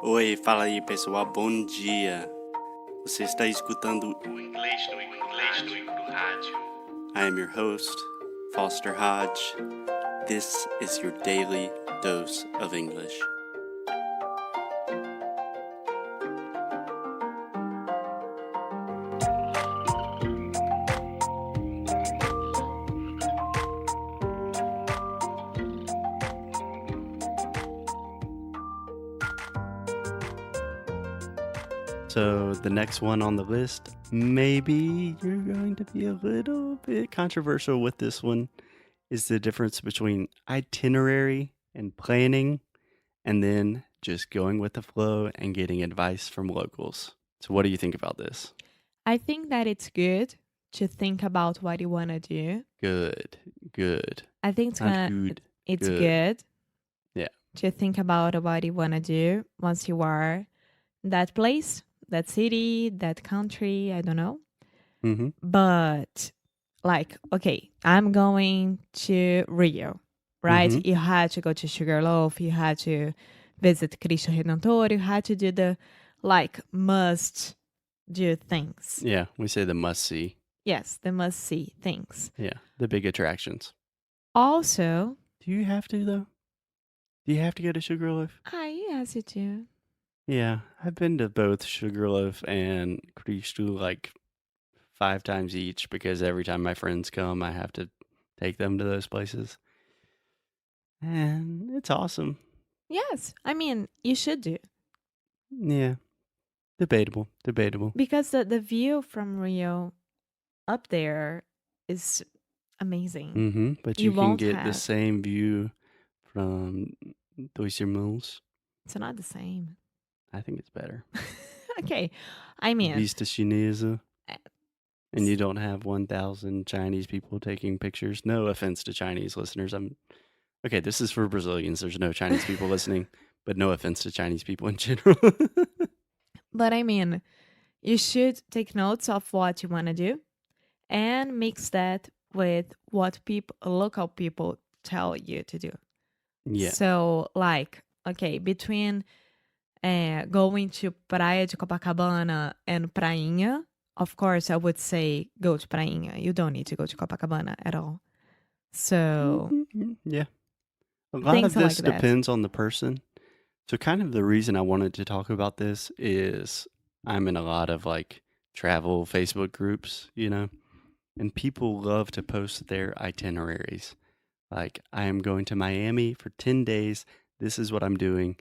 Oi, fala aí pessoal, bom dia. Você está escutando o Inglês no Rádio. I am your host, Foster Hodge. This is your daily dose of English. So the next one on the list, maybe you're going to be a little bit controversial with this one, is the difference between itinerary and planning, and then just going with the flow and getting advice from locals. So what do you think about this? I think that it's good to think about what you want to do. Good. I think Not good. it's good. good Yeah. to think about what you want to do once you are in that place, that city, that country, I don't know. Mm-hmm. But like, okay, I'm going to Rio, right? Mm-hmm. You had to go to Sugarloaf, you had to visit Cristo Redentor, you had to do the like must do things. Yeah, we say the must-see. Yes, the must see things. Yeah, the big attractions. Also, Do you have to, though? Do you have to go to Sugarloaf? yes, you do. Yeah, I've been to both Sugarloaf and Cristo like 5 times each because every time my friends come, I have to take them to those places. And it's awesome. Yes, I mean, you should do. Yeah, debatable. Because the view from Rio up there is amazing. Mm-hmm. But You you can won't get the have- same view from Dois Irmãos. It's not the same. I think it's better. Okay, I mean, Vista Chinesa. Uh, And you don't have 1,000 Chinese people taking pictures. No offense to Chinese listeners. Okay, this is for Brazilians. There's no Chinese people listening, but no offense to Chinese people in general. but I mean, you should take notes of what you want to do and mix that with what local people tell you to do. Yeah. So, like, okay, between going to Praia de Copacabana and Prainha, of course, I would say go to Prainha. You don't need to go to Copacabana at all. So, Yeah. A lot things of this like that. depends on the person. So kind of the reason I wanted to talk about this is I'm in a lot of like travel Facebook groups, and people love to post their itineraries. Like, I am going to Miami for 10 days. This is what I'm doing.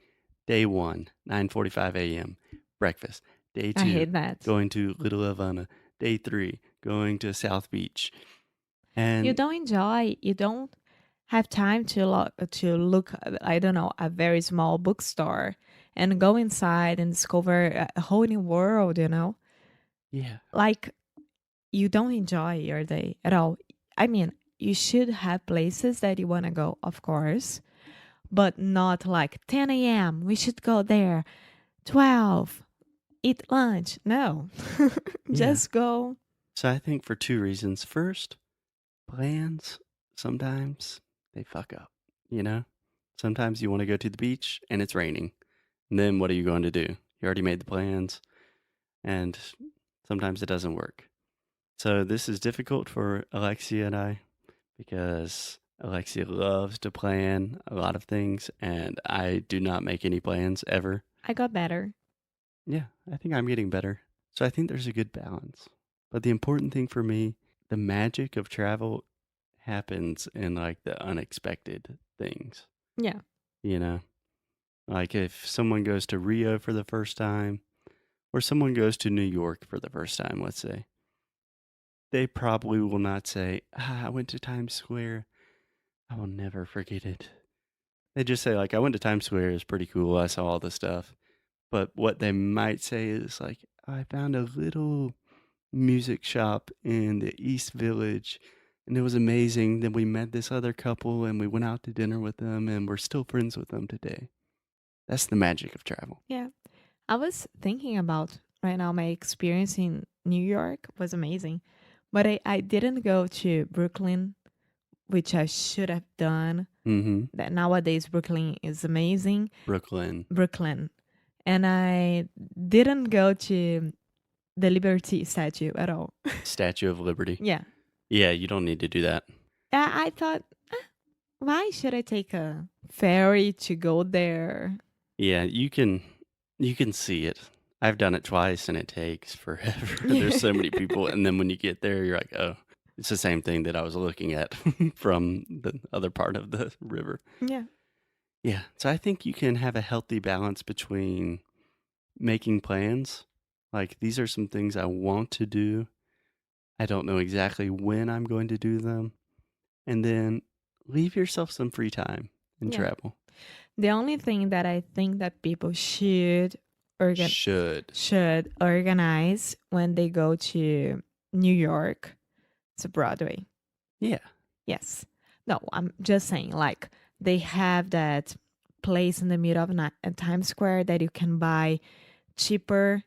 Day 1, 9:45 a.m., breakfast. Day 2, I hate that. going to Little Havana. Day 3, going to South Beach. And You don't enjoy. You don't have time to look. I don't know, a very small bookstore and go inside and discover a whole new world. yeah, Like you don't enjoy your day at all. I mean, you should have places that you want to go, of course, but not like 10 a.m. We should go there. 12, eat lunch. No, just go. so I think for 2 reasons. First, plans, sometimes they fuck up, Sometimes you want to go to the beach and it's raining. And then what are you going to do? You already made the plans, and sometimes it doesn't work. So this is difficult for Alexia and I because Alexia loves to plan a lot of things, and I do not make any plans ever. I got better. Yeah, I think I'm getting better. So I think there's a good balance. But the important thing for me, the magic of travel happens in like the unexpected things, Yeah. Like if someone goes to Rio for the first time, or someone goes to New York for the first time, let's say, they probably will not say, I went to Times Square. I will never forget it. They just say, like, I went to Times Square. It's pretty cool. I saw all the stuff. But what they might say is, like, I found a little music shop in the East Village, and it was amazing. Then we met this other couple, and we went out to dinner with them, and we're still friends with them today. That's the magic of travel. Yeah. I was thinking about right now, my experience in New York was amazing. But I didn't go to Brooklyn, which I should have done. Mm-hmm. That nowadays Brooklyn is amazing. Brooklyn. and I didn't go to the Liberty statue at all. Statue of Liberty. Yeah. Yeah, you don't need to do that. I thought, why should I take a ferry to go there? Yeah, you can see it. I've done it twice and it takes forever. There's so many people, and then when you get there, you're like, oh, it's the same thing that I was looking at from the other part of the river. Yeah. Yeah, so I think you can have a healthy balance between making plans. Like, these are some things I want to do. I don't know exactly when I'm going to do them. And then leave yourself some free time and Yeah. travel. The only thing that I think that people should Should. organize when they go to New York to Broadway. Yeah. Yes. No, I'm just saying, like, they have that place in the middle of Times Square that you can buy cheaper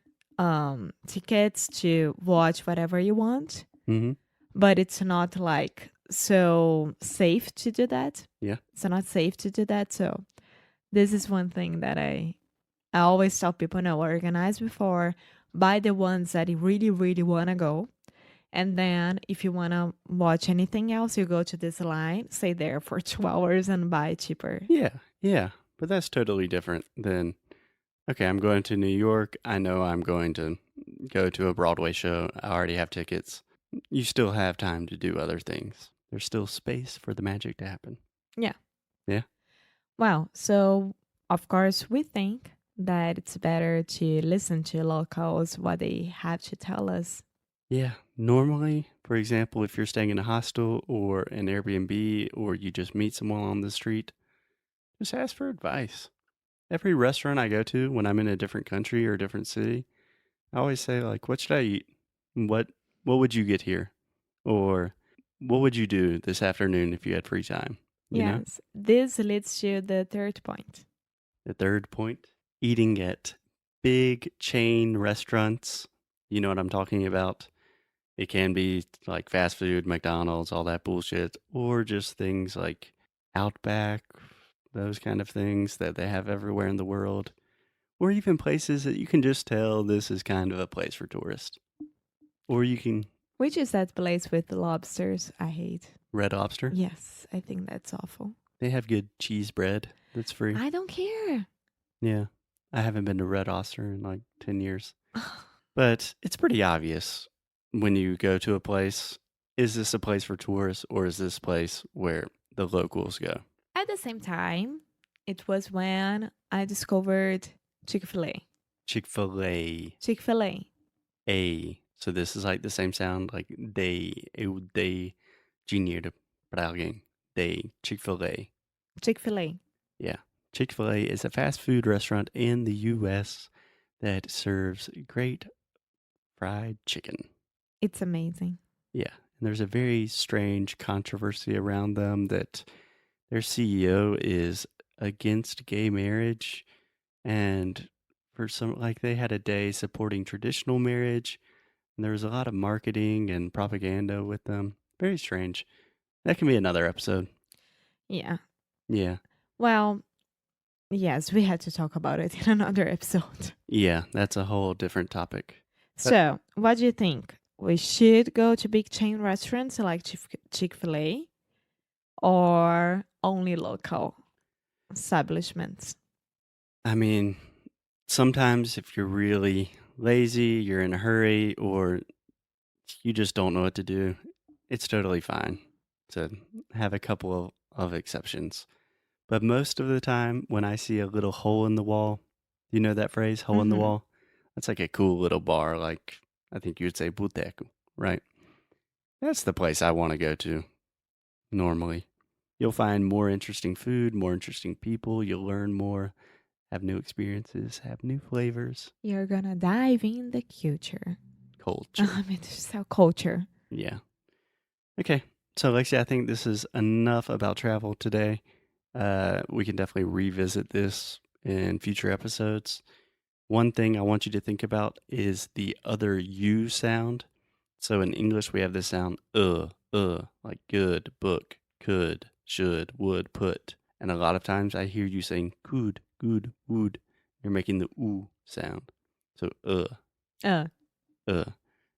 tickets to watch whatever you want, Mm-hmm. but it's not like so safe to do that. Yeah. It's not safe to do that. So this is one thing that I always tell people, no, organize before, buy the ones that you really, really want to go. And then if you want to watch anything else, you go to this line, stay there for 2 hours and buy cheaper. Yeah. But that's totally different than, okay, I'm going to New York. I know I'm going to go to a Broadway show. I already have tickets. You still have time to do other things. There's still space for the magic to happen. Yeah. Yeah. Well, so of course we think that it's better to listen to locals, what they have to tell us. Yeah. Normally, for example, if you're staying in a hostel or an Airbnb or you just meet someone on the street, just ask for advice. Every restaurant I go to when I'm in a different country or a different city, I always say, like, what should I eat? What would you get here? Or what would you do this afternoon if you had free time? You know? Yes. This leads to the third point. The third point, eating at big chain restaurants. You know what I'm talking about? It can be like fast food, McDonald's, all that bullshit, or just things like Outback, those kind of things that they have everywhere in the world, or even places that you can just tell this is kind of a place for tourists. Or you can Which is that place with the lobsters I hate? Red Lobster. Yes, I think that's awful. They have good cheese bread that's free. I don't care. Yeah. I haven't been to Red Lobster in like 10 years. But it's pretty obvious when you go to a place, is this a place for tourists or is this a place where the locals go? At the same time, it was when I discovered Chick-fil-A. Chick-fil-A. Chick-fil-A. A. So this is like the same sound, like de dinheiro para alguém. De Chick-fil-A. Chick-fil-A. Yeah. Chick-fil-A is a fast food restaurant in the U.S. that serves great fried chicken. It's amazing. Yeah. And there's a very strange controversy around them that their CEO is against gay marriage. And for some, like, they had a day supporting traditional marriage. And there was a lot of marketing and propaganda with them. Very strange. That can be another episode. Yeah. Yeah. Well, yes, we had to talk about it in another episode. Yeah, that's a whole different topic. So, what do you think? We should go to big chain restaurants like Chick-fil-A or only local establishments? I mean, sometimes if you're really lazy, you're in a hurry, or you just don't know what to do, it's totally fine to have a couple of exceptions. But most of the time, when I see a little hole in the wall, you know that phrase, hole in the Mhm. wall? That's like a cool little bar, like I think you would say boteco, right? That's the place I want to go to normally. You'll find more interesting food, more interesting people, you'll learn more, have new experiences, have new flavors, You're gonna dive in the culture. culture. I mean, just our culture. Yeah. Okay. So, Lexi, I think this is enough about travel today. We can definitely revisit this in future episodes. One thing I want you to think about is the other U sound. So in English, we have this sound, like good, book, could, should, would, put. And a lot of times I hear you saying could, good, would. You're making the oo sound. So, Uh,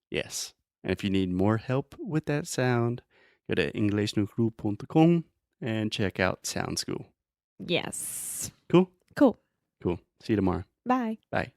yes. And if you need more help with that sound, go to inglesnucru.com and check out Sound School. yes. Cool? Cool. Cool. See you tomorrow. Bye. Bye.